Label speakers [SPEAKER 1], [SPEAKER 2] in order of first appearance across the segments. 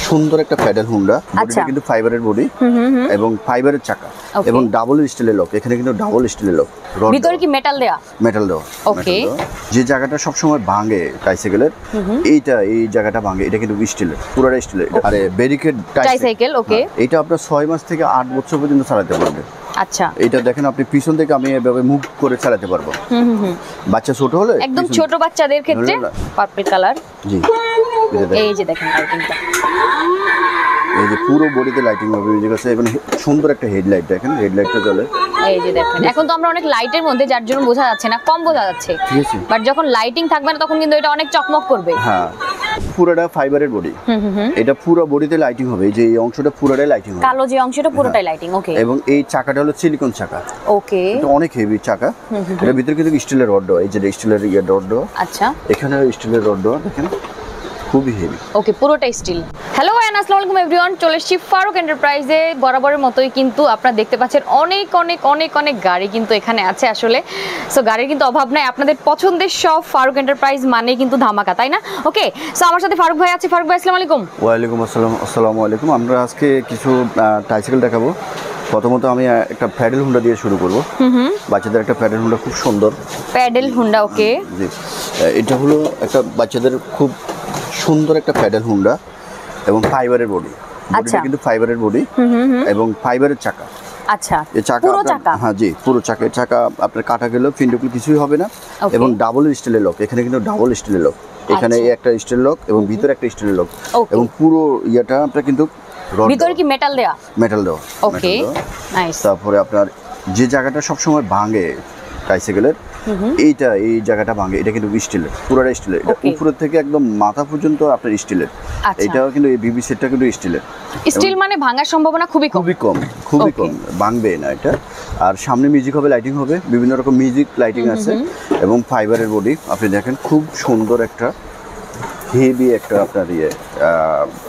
[SPEAKER 1] সুন্দর একটা pedal Honda,
[SPEAKER 2] আচ্ছা
[SPEAKER 1] কিন্তু ফাইবারের বডি এবং ফাইবারের চাকা এবং ডাবল স্টিলের লক। এখানে কিন্তু ডাবল স্টিলের লক,
[SPEAKER 2] ভিতরে কি মেটাল দেয়া?
[SPEAKER 1] মেটাল দেওয়া।
[SPEAKER 2] ওকে।
[SPEAKER 1] যে জায়গাটা সব সময় ভাঙে ট্রাইসাইকেলের, এই জায়গাটা ভাঙে, এটা কিন্তু স্টিলের, পুরোটা স্টিলের। আরে ব্যারিকেড
[SPEAKER 2] ট্রাইসাইকেল, ওকে।
[SPEAKER 1] এটা আপনার 6 মাস থেকে 8 বছর পর্যন্ত চালাতে পারবেন।
[SPEAKER 2] আচ্ছা,
[SPEAKER 1] এটা দেখেন আপনি পিছন থেকে আমি এভাবে মুভ করে চালাতে পারবো। বাচ্চা ছোট হলে,
[SPEAKER 2] একদম ছোট বাচ্চাদের ক্ষেত্রে পার্পল কালার।
[SPEAKER 1] জি,
[SPEAKER 2] এই যে দেখেন লাইটিংটা,
[SPEAKER 1] এই যে পুরো বডিতে লাইটিং হবে, মিউজিক আছে এবং সুন্দর একটা হেডলাইট, দেখেন হেডলাইটটা জ্বলে।
[SPEAKER 2] এই যে দেখেন, এখন তো আমরা অনেক লাইটের মধ্যে, যার জন্য বোঝা যাচ্ছে না, কম বোঝা যাচ্ছে,
[SPEAKER 1] ঠিক আছে।
[SPEAKER 2] বাট যখন লাইটিং থাকবে না তখন কিন্তু এটা অনেক চকমক করবে।
[SPEAKER 1] হ্যাঁ, পুরোটা ফাইবারের বডি, এটা পুরো বডিতে লাইটিং হবে। এই যে এই অংশটা পুরোটাই লাইটিং হবে,
[SPEAKER 2] কালো যে অংশটা পুরোটাই লাইটিং, ওকে।
[SPEAKER 1] এবং এই চাকাটা হলো সিলিকন চাকা,
[SPEAKER 2] ওকে।
[SPEAKER 1] এটা অনেক হেভি চাকা। এর ভিতরে কিন্তু স্টিলের রড দেওয়া, এই যে স্টিলের রড দেওয়া।
[SPEAKER 2] আচ্ছা,
[SPEAKER 1] এখানে স্টিলের রড দেওয়া, দেখেন খুবই হেভি।
[SPEAKER 2] ওকে, পুরোটাই স্টিল। হ্যালো এন্ড আসসালামু আলাইকুম এভরিওয়ান, চলে এসেছি ফারুক এন্টারপ্রাইজে। বরাবরের মতোই কিন্তু আপনারা দেখতে পাচ্ছেন অনেক অনেক অনেক অনেক গাড়ি কিন্তু এখানে আছে আসলে। সো গাড়ির কিন্তু অভাব নাই, আপনাদের পছন্দের সব ফারুক এন্টারপ্রাইজ মানে কিন্তু ধামাকা, তাই না? ওকে, সো আমার সাথে ফারুক ভাই আছে। ফারুক ভাই আসসালামু আলাইকুম।
[SPEAKER 1] ওয়ালাইকুম আসসালাম। আসসালামু আলাইকুম। আমরা আজকে কিছু ট্রাইসাইকেল দেখাবো। প্রথমত আমি একটা প্যাডেল হুন্ডা দিয়ে শুরু করব। বাচ্চাদের একটা প্যাডেল হুন্ডা, খুব সুন্দর
[SPEAKER 2] প্যাডেল হুন্ডা, ওকে।
[SPEAKER 1] জি, এটা হলো একটা বাচ্চাদের খুব সুন্দর একটা প্যাডেল হুন্ডা এবং ফাইবারের বডি, বডিটা কিন্তু ফাইবারের বডি এবং ফাইবারের চাকা।
[SPEAKER 2] আচ্ছা,
[SPEAKER 1] এই চাকা,
[SPEAKER 2] পুরো চাকা?
[SPEAKER 1] হ্যাঁ জি, পুরো চাকা। চাকা আপনার কাটা গেলেও ফিন্ডুকুল কিছুই হবে না, এবং ডাবল স্টিলের লক। এখানে কিন্তু ডাবল স্টিলের লক, এখানে একটা স্টিল লক এবং ভিতরে একটা স্টিলের লক, এবং পুরো ইয়েটা আপনার কিন্তু
[SPEAKER 2] ভিতরে কি মেটাল দেয়া?
[SPEAKER 1] মেটাল দেওয়া,
[SPEAKER 2] ওকে, নাইস।
[SPEAKER 1] তারপরে আপনার যে জায়গাটা সব সময় ভাঙে ট্রাইসাইকেলের, এই জায়গাটা ভাঙে, এটা কিন্তু স্টিলের, পুরোটা স্টিলের। এটা উপরের থেকে একদম মাথা পর্যন্ত আপনার স্টিলের। এটাও কিন্তু এই বিবি সেটটা কিন্তু স্টিলের।
[SPEAKER 2] স্টিল মানে ভাঙার সম্ভাবনা খুবই কম,
[SPEAKER 1] খুবই কম, ভাঙবে না এটা। আর সামনে মিউজিক হবে, লাইটিং হবে, বিভিন্ন রকম মিউজিক লাইটিং আছে, এবং ফাইবারের বডি। আপনি দেখেন খুব সুন্দর একটা হেভি একটা আপনার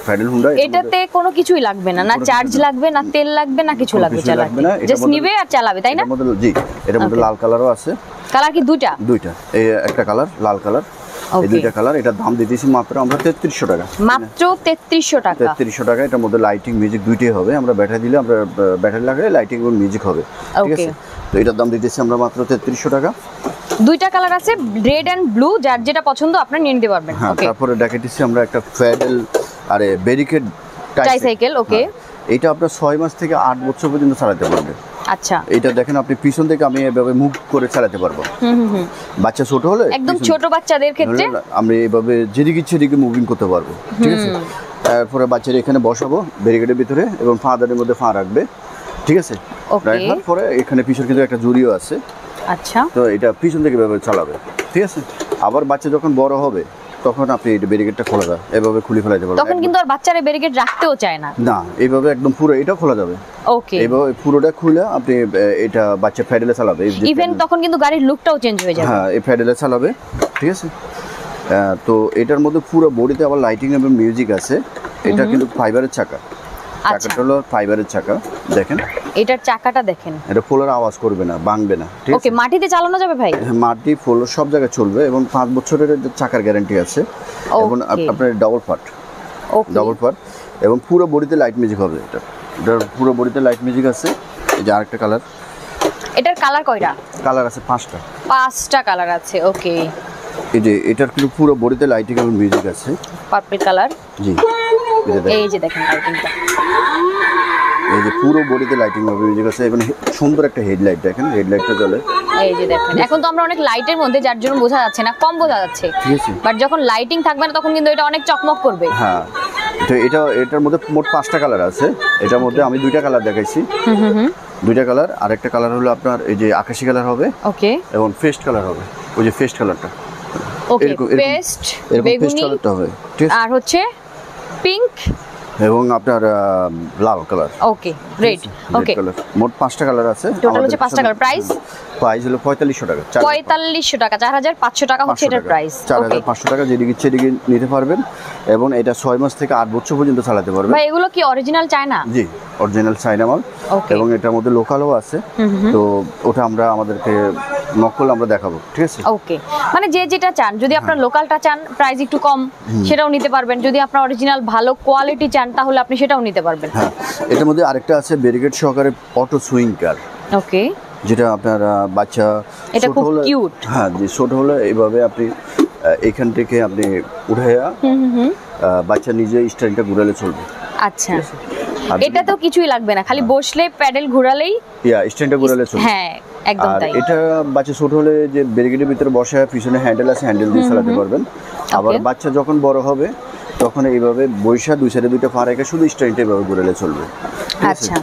[SPEAKER 1] প্যাডেল হুন্ডা।
[SPEAKER 2] এটাতে কোনো কিছুই লাগবে না, না চার্জ লাগবে, না তেল লাগবে, না কিছু লাগবে চালাতে, জাস্ট নিবে আর চালাবে, তাই না?
[SPEAKER 1] জি, এটার মধ্যে লাল কালারও আছে।
[SPEAKER 2] কালার কি দুইটা? এই
[SPEAKER 1] একটা কালার লাল কালার, এই দুইটা কালার। এটার দাম দিতেছি মাত্র আমরা 3300 টাকা।
[SPEAKER 2] মাত্র 3300 টাকা?
[SPEAKER 1] 3300 টাকা। এটার মধ্যে লাইটিং মিউজিক দুইটাই হবে। আমরা ব্যাটারি দিলে, আমরা ব্যাটারি লাগালে লাইটিং এবং মিউজিক হবে, ঠিক আছে। তো এটার দাম দিতেছি আমরা মাত্র 3300 টাকা।
[SPEAKER 2] দুইটা কালার আছে, রেড এন্ড ব্লু, যার যেটা পছন্দ আপনারা নিয়ে নিতে পারবেন।
[SPEAKER 1] ওকে, তারপরে দেখাইতেছি আমরা একটা প্যাডেল আরে ব্যারিকেড
[SPEAKER 2] ট্রাইসাইকেল, ওকে।
[SPEAKER 1] এটা আপনার 6 মাস থেকে 8 বছর পর্যন্ত চালাতে পারবেন।
[SPEAKER 2] আচ্ছা,
[SPEAKER 1] এটা দেখেন আপনি পিছন থেকে আমি এভাবে মুভ করে চালাতে পারবো। বাচ্চা ছোট হলে,
[SPEAKER 2] একদম ছোট বাচ্চাদের ক্ষেত্রে
[SPEAKER 1] আমরা এভাবে যেদিকে সেদিকে মুভিং করতে পারবো, ঠিক আছে। তারপরে বাচ্চারা এখানে বসাবো ব্যারিকেডের ভিতরে, এবং ফাদারের মধ্যে ফা রাখবে, ঠিক আছে। রাখার পরে এখানে পিছন কিন্তু একটা জুড়িও আছে।
[SPEAKER 2] আচ্ছা,
[SPEAKER 1] তো এটা পিছন থেকে এভাবে চালাবে, ঠিক আছে। আবার বাচ্চা যখন বড় হবে তখন আপনি এই ব্যারিকেডটা খোলা যাবে, এভাবে খুলে ফেলাতে পারবেন।
[SPEAKER 2] তখন কিন্তু আর বাচ্চারা ব্যারিকেড রাখতেও চায় না,
[SPEAKER 1] না, এইভাবে একদম পুরো এটা খোলা যাবে।
[SPEAKER 2] ওকে,
[SPEAKER 1] এইভাবে পুরোটা খুলে আপনি এটা বাচ্চা প্যাডেলে চালাবে।
[SPEAKER 2] ইভেন তখন কিন্তু গাড়ির লুকটাও চেঞ্জ হয়ে যাবে।
[SPEAKER 1] হ্যাঁ, এই প্যাডেলে চালাবে, ঠিক আছে। তো এটার মধ্যে পুরো বডিতে আবার লাইটিং এবং মিউজিক আছে। এটা কিন্তু ফাইবারের চাকা, চাকাটা হলো ফাইবারের চাকা, দেখেন
[SPEAKER 2] এটার চাকাটা দেখেন,
[SPEAKER 1] এটা ফ্লোর আওয়াজ করবে না, ভাঙবে না, ঠিক আছে।
[SPEAKER 2] ওকে, মাটিতে চালানো যাবে ভাই?
[SPEAKER 1] মাটি, ফ্লোর সব জায়গায় চলবে, এবং 5 বছরের চাকার গ্যারান্টি আছে, এবং আপনার ডাবল পার্ট, এবং পুরো বডিতে লাইট মিউজিক হবে। এটার পুরো বডিতে লাইট মিউজিক আছে। এই যে আরেকটা কালার।
[SPEAKER 2] এটার কালার কয়টা? কালার আছে
[SPEAKER 1] 5টা
[SPEAKER 2] কালার আছে, ওকে।
[SPEAKER 1] এই যে এটার কিন্তু পুরো বডিতে লাইটিং এবং মিউজিক আছে,
[SPEAKER 2] পার্পল কালার।
[SPEAKER 1] জি,
[SPEAKER 2] এই যে দেখেন লাইটিংটা,
[SPEAKER 1] এই যে পুরো বডিতে লাইটিং হবে, মিউজিক আছে, এবং সুন্দর একটা হেডলাইট, দেখেন হেডলাইটটা জ্বলে।
[SPEAKER 2] এই যে দেখেন, এখন তো আমরা অনেক লাইটের মধ্যে, যার জন্য বোঝা যাচ্ছে না, কম বোঝা যাচ্ছে,
[SPEAKER 1] ঠিক আছে।
[SPEAKER 2] বাট যখন লাইটিং থাকবে না তখন কিন্তু এটা অনেক চকমক করবে।
[SPEAKER 1] হ্যাঁ, এটার মধ্যে মোট 5টা কালার আছে। এটার মধ্যে আমি 2টা কালার দেখাইছি, 2টা কালার। আর একটা কালার হলো আপনার এই যে আকাশি কালার হবে,
[SPEAKER 2] ওকে,
[SPEAKER 1] এবং ফেস্ট কালার হবে, ওই যে ফেস্ট কালারটা,
[SPEAKER 2] ওকে, পেস্ট বেগুনি
[SPEAKER 1] কালারটা হবে, ঠিক আছে।
[SPEAKER 2] আর হচ্ছে পিঙ্ক,
[SPEAKER 1] এবং আপনার লাল কালার,
[SPEAKER 2] ওকে, রেড, ওকে।
[SPEAKER 1] মোট 5টা কালার আছে,
[SPEAKER 2] টোটাল হচ্ছে 5টা কালার। প্রাইস
[SPEAKER 1] হলো 4500 টাকা।
[SPEAKER 2] 4500 টাকা, 4500 টাকা হচ্ছে এটার প্রাইস।
[SPEAKER 1] 4500 টাকা, যেদিকে সেদিকে নিতে পারবেন, এবং এটা 6 মাস থেকে 8 বছর পর্যন্ত চালাতে পারবেন।
[SPEAKER 2] ভাই এগুলো কি অরিজিনাল চায়না?
[SPEAKER 1] জি, অরিজিনাল চায়না মাল, এবং এটার মধ্যে লোকালও আছে। তো ওটা আমরা আমাদেরকে নক করলে আমরা দেখাবো, ঠিক আছে?
[SPEAKER 2] ওকে, মানে যে যেটা চান, যদি আপনার লোকালটা চান প্রাইস একটু কম সেটাও নিতে পারবেন, যদি আপনার অরিজিনাল ভালো কোয়ালিটি চান তাহলে আপনি সেটাও নিতে পারবেন।
[SPEAKER 1] হ্যাঁ, এটার মধ্যে আরেকটা আছে ব্যারিকেড সহকারে অটো সুইং কার।
[SPEAKER 2] ওকে,
[SPEAKER 1] যেটা আপনার বাচ্চা
[SPEAKER 2] এটা খুব কিউট।
[SPEAKER 1] হ্যাঁ, যে ছোট হলে এইভাবে আপনি এখান থেকে আপনি উঠাইয়া বাচ্চা নিজে স্টাইলটা ঘুরালে চলবে।
[SPEAKER 2] আচ্ছা, এটা তো কিছুই লাগবে না, খালি বসলে প্যাডেল ঘোরালেই
[SPEAKER 1] স্ট্যান্ডটা ঘোরালে চলবে।
[SPEAKER 2] হ্যাঁ, একদম তাই।
[SPEAKER 1] এটা বাচ্চা ছোট হলে যে ব্যারিকেডের ভিতরে বসে পিছনে হ্যান্ডেল আছে, হ্যান্ডেল দিয়ে চালাতে পারবেন। আবার বাচ্চা যখন বড় হবে তখন এইভাবে বৈশা দুই সাইডে দুইটা পা রেখে শুধু স্ট্যান্ডটা এইভাবে ঘুরালে চলবে।
[SPEAKER 2] আচ্ছা,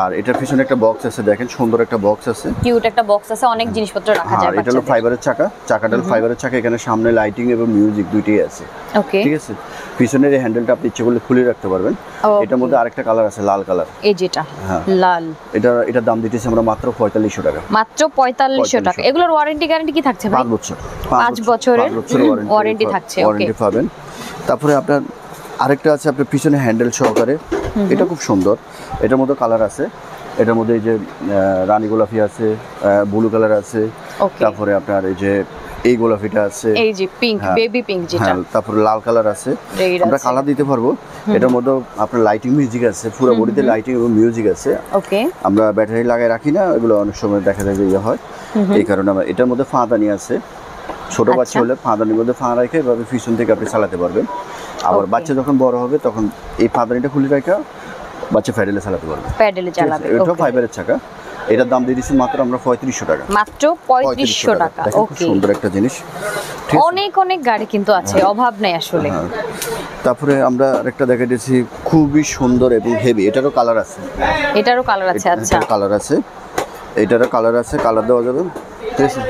[SPEAKER 1] আর এটার পিছনে একটা বক্স আছে, দেখেন সুন্দর একটা বক্স আছে,
[SPEAKER 2] কিউট একটা বক্স আছে, অনেক জিনিসপত্র রাখা যায়।
[SPEAKER 1] এটা হলো ফাইবারের চাকা, চাকাটা হলো ফাইবারের চাকা, এখানে সামনে লাইটিং এবং মিউজিক দুইটাই আছে।
[SPEAKER 2] ওকে,
[SPEAKER 1] ঠিক আছে। পিছনের এই হ্যান্ডেলটা আপনি ইচ্ছে করলে খুলে রাখতে পারবেন। এটার মধ্যে আরেকটা কালার আছে, লাল কালার।
[SPEAKER 2] এই যেটা লাল,
[SPEAKER 1] এটার দাম দিতেছি আমরা মাত্র 4500 টাকা।
[SPEAKER 2] মাত্র 4500 টাকা। এগুলোর ওয়ারেন্টি গ্যারান্টি কি থাকছে ভাই?
[SPEAKER 1] 5 বছর।
[SPEAKER 2] 5 বছরের ওয়ারেন্টি থাকছে। ওকে,
[SPEAKER 1] ওয়ারেন্টি পাবেন। তারপরে আপনার আরেকটা আছে আপনার পিছনে হ্যান্ডেল সহকারে, এটা খুব সুন্দর। এটার মধ্যে কালার আছে, এটার মধ্যে এই যে রানী গোলাপি আছে, ব্লু কালার আছে, তারপরে আপনার এই যে এই গোলাপিটা আছে,
[SPEAKER 2] এই যে পিঙ্ক, বেবি পিঙ্ক যেটা,
[SPEAKER 1] তারপরে লাল কালার আছে। আমরা কালার দিতে পারবো। এটার মধ্যে আপনার লাইটিং মিউজিক আছে, পুরো বডিতে লাইটিং এবং মিউজিক আছে।
[SPEAKER 2] ওকে, আমরা
[SPEAKER 1] ব্যাটারি লাগাই রাখি না, এগুলো অনেক সময় দেখা যায় যে ইয়ে হয়, এই কারণে আমরা এটার মধ্যে ফাঁদানি আছে। ছোট বাচ্চা হলে ফাঁদানির মধ্যে ফাঁ রেখে এভাবে পিছন থেকে আপনি চালাতে পারবেন। আবার বাচ্চা যখন বড় হবে তখন এই ফাঁদানিটা খুলে রেখে বাচ্চা প্যাডেলে চালাতে পারবে,
[SPEAKER 2] প্যাডেলে চালাবে।
[SPEAKER 1] এটা ফাইবারের চাকা। এটার দাম দিয়ে দিচ্ছি মাত্র আমরা 3500 টাকা।
[SPEAKER 2] মাত্র 3500 টাকা। ওকে,
[SPEAKER 1] সুন্দর একটা জিনিস।
[SPEAKER 2] অনেক অনেক গাড়ি কিন্তু আছে, অভাব নেই আসলে।
[SPEAKER 1] তারপরে আমরা আরেকটা দেখা দিয়েছি খুবই সুন্দর এবং হেভি, এটারও কালার আছে।
[SPEAKER 2] এটারও কালার আছে। আচ্ছা,
[SPEAKER 1] কালার আছে, এটারও কালার আছে, কালার দেওয়া যাবে, ঠিক আছে?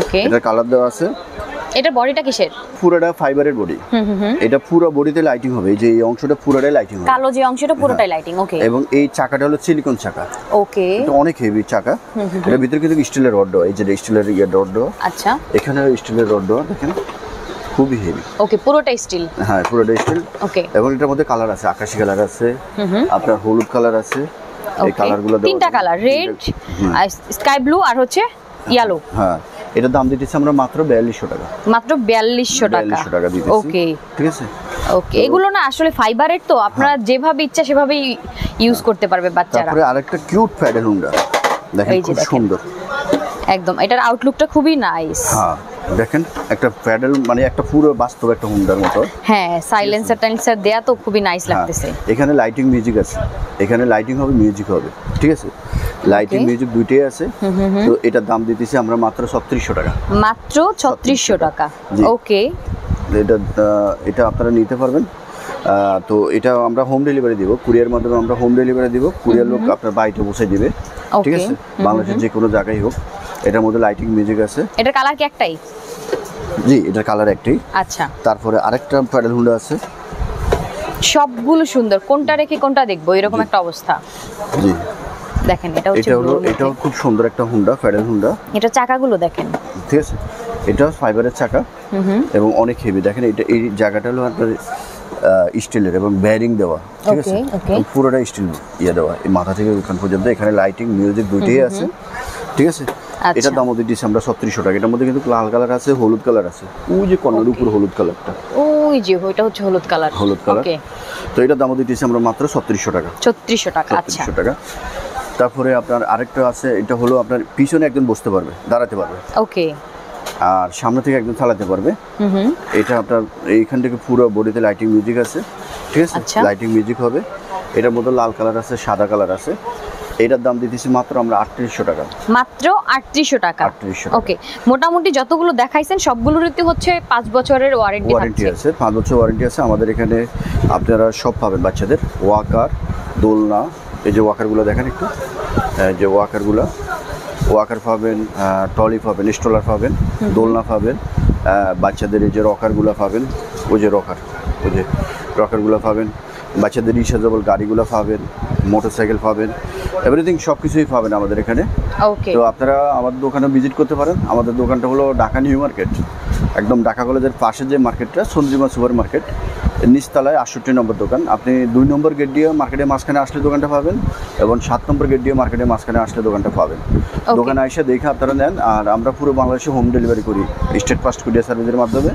[SPEAKER 2] ওকে,
[SPEAKER 1] এটার কালার দেওয়া আছে।
[SPEAKER 2] এটা বডিটা কিসের?
[SPEAKER 1] পুরোটা ফাইবারের বডি। এটা পুরো বডিতে লাইটিং হবে, এই যে এই অংশটা পুরোটাই লাইটিং হবে,
[SPEAKER 2] কালো যে অংশটা পুরোটাই লাইটিং। ওকে,
[SPEAKER 1] এবং এই চাকাটা হলো সিলিকন চাকা।
[SPEAKER 2] ওকে,
[SPEAKER 1] এটা অনেক হেভি চাকা। এর ভিতরে কিন্তু স্টিলের রড দেওয়া, এই যে স্টিলের রড দেওয়া।
[SPEAKER 2] আচ্ছা,
[SPEAKER 1] এখানে স্টিলের রড দেওয়া, দেখেন খুবই হেভি।
[SPEAKER 2] ওকে, পুরোটাই স্টিল।
[SPEAKER 1] হ্যাঁ, পুরোটাই স্টিল।
[SPEAKER 2] ওকে,
[SPEAKER 1] এবং এটার মধ্যে কালার আছে, আকাশি কালার আছে, আপনার হলুদ কালার আছে। এই কালারগুলো দেওয়া,
[SPEAKER 2] তিনটা কালার, রেড, স্কাই ব্লু আর হচ্ছে ইয়েলো।
[SPEAKER 1] হ্যাঁ, এটার দাম দিতেছি আমরা মাত্র 4200 টাকা।
[SPEAKER 2] মাত্র 4200 টাকা।
[SPEAKER 1] 4200 টাকা দিতেছি।
[SPEAKER 2] ওকে,
[SPEAKER 1] ঠিক আছে।
[SPEAKER 2] ওকে, এগুলো না আসলে ফাইবারের, তো আপনারা যেভাবে ইচ্ছা সেভাবেই ইউজ করতে পারবে বাচ্চারা।
[SPEAKER 1] তারপরে আরেকটা কিউট প্যাডেল হুন্ডা, দেখেন খুব সুন্দর
[SPEAKER 2] একদম। এটার আউটলুকটা খুবই নাইস।
[SPEAKER 1] হ্যাঁ, দেখেন একটা প্যাডেল, মানে একটা পুরো বাস্তব একটা হুন্ডার মতো।
[SPEAKER 2] হ্যাঁ, সাইলেন্সার টাইলেন্সার দেয়া তো খুবই নাইস লাগতেছে।
[SPEAKER 1] এখানে লাইটিং মিউজিক আছে, এখানে লাইটিং হবে, মিউজিক হবে, ঠিক আছে? লাইটিং মিউজিক দুইটাই আছে। তো এটার দাম দিতেছি আমরা মাত্র 3600 টাকা।
[SPEAKER 2] মাত্র 3600 টাকা। ওকে,
[SPEAKER 1] এটা আপনারা নিতে পারবেন। তো এটা আমরা হোম ডেলিভারি দিব, কুরিয়ার মাধ্যমে আমরা হোম ডেলিভারি দিব। কুরিয়ার লোক আপনার বাড়িতে পৌঁছে দিবে, ঠিক আছে? বাংলাদেশের যে কোনো জায়গায় হোক। এটার মধ্যে লাইটিং মিউজিক আছে।
[SPEAKER 2] এটার কালার কি একটাই?
[SPEAKER 1] জি, এটার কালার একটাই।
[SPEAKER 2] আচ্ছা,
[SPEAKER 1] তারপরে আরেকটা প্যাডেল হুন্ডা আছে।
[SPEAKER 2] সবগুলো সুন্দর, কোনটা রেখে কোনটা দেখবো এরকম একটা অবস্থা।
[SPEAKER 1] জি,
[SPEAKER 2] দেখেন
[SPEAKER 1] এটাও খুব সুন্দর একটা হুন্ডা, প্যাডেল হুন্ডা।
[SPEAKER 2] এটা চাকাগুলো দেখেন,
[SPEAKER 1] ঠিক আছে? এটা ফাইবারের চাকা এবং অনেক হেভি। দেখেন এটা, এই জায়গাটা হলো আপনার স্টিলের এবং ব্যারিং দেওয়া, ঠিক আছে? পুরোটা স্টিল ইয়ে দেওয়া, এই মাথা থেকে ওখান পর্যন্ত। এখানে লাইটিং মিউজিক দুইটাই আছে, ঠিক আছে? এটার দাম দিচ্ছি আমরা 3600 টাকা। এটার মধ্যে কিন্তু লাল কালার আছে, হলুদ কালার আছে, ওই যে কর্নার উপর হলুদ কালারটা,
[SPEAKER 2] ওই যে ওইটা হচ্ছে হলুদ কালার।
[SPEAKER 1] ওকে, তো এটার দাম দিচ্ছি আমরা মাত্র 3600 টাকা।
[SPEAKER 2] 3600 টাকা। আচ্ছা,
[SPEAKER 1] 3600 টাকা। তারপরে আপনার আরেকটা আছে, এটা হলো আপনার পিছনে একজন বসতে পারবে, দাঁড়াতে পারবে।
[SPEAKER 2] ওকে,
[SPEAKER 1] আর সামনে থেকে একজন চালাতে পারবে। এটা আপনার এইখান থেকে পুরো বডিতে লাইটিং মিউজিক আছে, ঠিক আছে? লাইটিং মিউজিক হবে। এটার মধ্যে লাল কালার আছে, সাদা কালার আছে। এটার দাম দিতেছি মাত্র আমরা 3800 টাকা।
[SPEAKER 2] মাত্র 3800 টাকা।
[SPEAKER 1] 3800।
[SPEAKER 2] ওকে, মোটামুটি যতগুলো দেখাইছেন সবগুলোরই হচ্ছে 5 বছরের ওয়ারেন্টি
[SPEAKER 1] আছে। 5 বছর ওয়ারেন্টি আছে। আমাদের এখানে আপনারা সব পাবেন, বাচ্চাদের ওয়াকার, দোলনা। এই যে ওয়াকারগুলো দেখেন একটু, যে ওয়াকার পাবেন, ট্রলি পাবেন, স্ট্রলার পাবেন, দোলনা পাবেন, বাচ্চাদের এই যে রকারগুলো পাবেন, ওই যে রকারগুলো পাবেন, বাচ্চাদের রিচার্জেবল গাড়িগুলো পাবেন, মোটরসাইকেল পাবেন, এভরিথিং সব কিছুই পাবেন আমাদের এখানে। তো আপনারা আমাদের দোকানে ভিজিট করতে পারেন। আমাদের দোকানটা হলো ঢাকা নিউ মার্কেট, একদম ঢাকা কলেজের পাশে যে মার্কেটটা, সঞ্জিমা সুপার মার্কেট, নিচতলায় 68 নম্বর দোকান। আপনি 2 নম্বর গেট দিয়ে মার্কেটের মাঝখানে আসলে দোকানটা পাবেন এবং 7 নম্বর গেট দিয়ে মার্কেটের মাঝখানে আসলে দোকানটা পাবেন। দোকানে এসে দেখে আপনারা নেন। আর আমরা পুরো বাংলাদেশে হোম ডেলিভারি করি স্টেট ফাস্ট কুরিয়ার সার্ভিসের মাধ্যমে।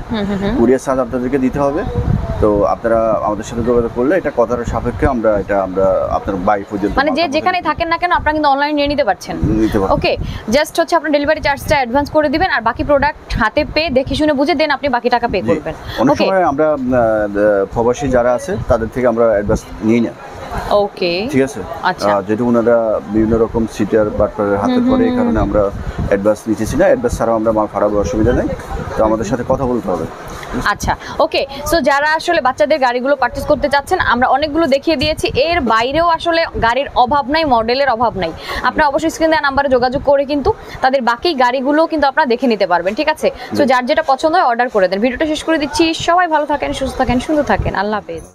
[SPEAKER 1] কুরিয়ার চার্জ আপনাদেরকে দিতে হবে। তো আপনারা আমাদের সাথে যোগাযোগ করলে এটা কথার সাপেক্ষে আমরা আপনার বাড়ি পর্যন্ত,
[SPEAKER 2] মানে যে যেখানে থাকেন না কেন আপনারা কিন্তু অনলাইন নিয়ে নিতে পারছেন। ওকে, জাস্ট হচ্ছে আপনার ডেলিভারি চার্জটা অ্যাডভান্স করে দিবেন আর বাকি প্রোডাক্ট হাতে পেয়ে দেখে শুনে বুঝে দেন আপনি বাকি টাকা পে করবেন।
[SPEAKER 1] অনেক সময় আমরা প্রবাসী যারা আছে তাদের থেকে আমরা অ্যাডভান্স নিই না।
[SPEAKER 2] ওকে,
[SPEAKER 1] ঠিক আছে।
[SPEAKER 2] আচ্ছা,
[SPEAKER 1] যেহেতু ওনারা বিভিন্ন রকম সিটার বাটপারের হাতে পড়ে, এই কারণে আমরা অ্যাডভান্স নিতেছি না। অ্যাডভান্স ছাড়াও আমরা মাল ফাড়াবো, অসুবিধা নেই। তো আমাদের সাথে কথা বলতে হবে।
[SPEAKER 2] আচ্ছা, ওকে। সো যারা আসলে বাচ্চাদের গাড়িগুলো পারচেজ করতে চাচ্ছেন, আমরা অনেকগুলো দেখিয়ে দিয়েছি। এর বাইরেও আসলে গাড়ির অভাব নাই, মডেলের অভাব নাই। আপনারা অবশ্যই স্ক্রিন দেওয়া নাম্বারে যোগাযোগ করে কিন্তু তাদের বাকি গাড়িগুলো কিন্তু আপনারা দেখে নিতে পারবেন। ঠিক আছে। সো যার যেটা পছন্দ হয় অর্ডার করে দেন। ভিডিওটা শেষ করে দিচ্ছি। সবাই ভালো থাকেন, সুস্থ থাকেন, সুন্দর থাকেন। আল্লাহ হাফেজ।